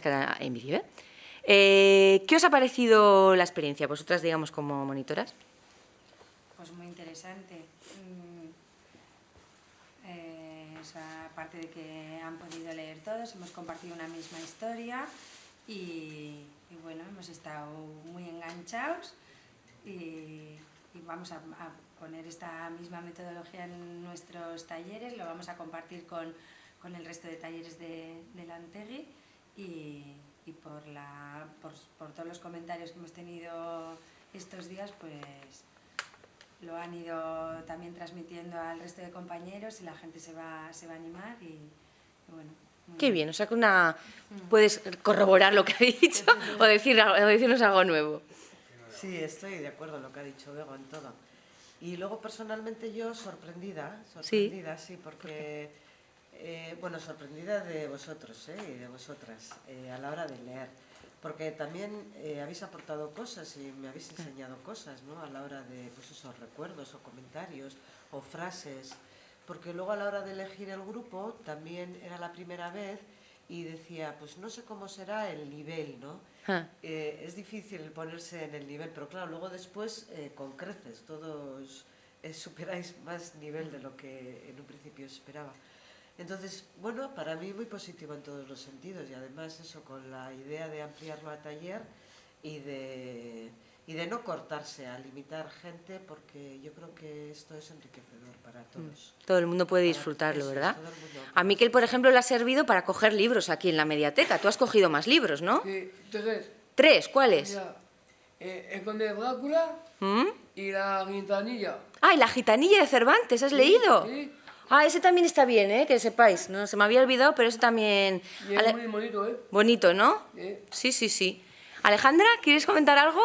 queda en vídeo, ¿eh? ¿Qué os ha parecido la experiencia, vosotras, digamos, como monitoras? Pues muy interesante. Aparte de que han podido leer todos, hemos compartido una misma historia y bueno, hemos estado muy enganchados y vamos a poner esta misma metodología en nuestros talleres, lo vamos a compartir con el resto de talleres de Lantegui y por todos los comentarios que hemos tenido estos días, pues lo han ido también transmitiendo al resto de compañeros y la gente se va a animar y bueno. Qué bien, o sea que puedes corroborar lo que ha dicho o decirnos algo nuevo. Sí, estoy de acuerdo en lo que ha dicho Bego en todo. Y luego personalmente yo sorprendida, sí, porque, bueno, sorprendida de vosotros y de vosotras a la hora de leer. Porque también habéis aportado cosas y me habéis enseñado cosas, ¿no? A la hora de, pues esos recuerdos o comentarios o frases. Porque luego a la hora de elegir el grupo también era la primera vez y decía, pues no sé cómo será el nivel, ¿no? Es difícil ponerse en el nivel, pero claro, luego después con creces todos superáis más nivel de lo que en un principio esperaba. Entonces, bueno, para mí muy positivo en todos los sentidos y además eso con la idea de ampliarlo a taller y de no cortarse a limitar gente, porque yo creo que esto es enriquecedor para todos. Todo el mundo puede disfrutarlo, ¿verdad? A Miquel, por ejemplo, le ha servido para coger libros aquí en la mediateca. Tú has cogido más libros, ¿no? Sí, tres. ¿Tres? ¿Cuáles? Mira, El Conde de Drácula y La Gitanilla. Ah, y La Gitanilla de Cervantes, ¿has leído? Sí. Ah, ese también está bien, que sepáis. No se me había olvidado, pero ese también... Y es muy bonito, ¿eh? Bonito, ¿no? Sí. Alejandra, ¿quieres comentar algo?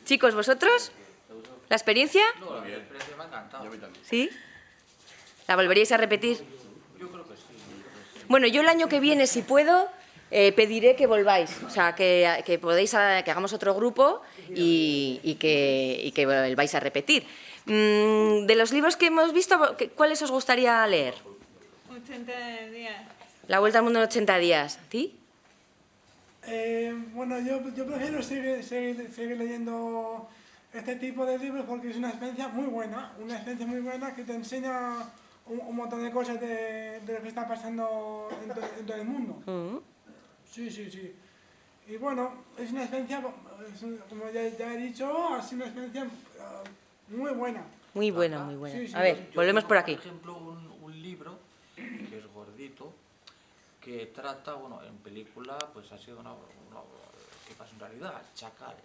Chicos, ¿vosotros? ¿La experiencia? No, la experiencia me ha encantado. ¿Sí? ¿La volveríais a repetir? Yo creo que sí. Bueno, yo el año que viene, si puedo, pediré que volváis. O sea, que hagamos otro grupo y que volváis a repetir. De los libros que hemos visto, ¿cuáles os gustaría leer? 80 días. La vuelta al mundo en 80 días. ¿A ti? Bueno, yo prefiero seguir leyendo este tipo de libros porque es una experiencia muy buena, que te enseña un montón de cosas de lo que está pasando en todo el mundo. Sí. Y bueno, es una experiencia, como ya he dicho, ha sido una experiencia muy buena. Muy buena. Sí. A ver, volvemos por aquí. Por ejemplo, un libro que es gordito, que trata, bueno, en película, pues ha sido que pasa en realidad, Chacal.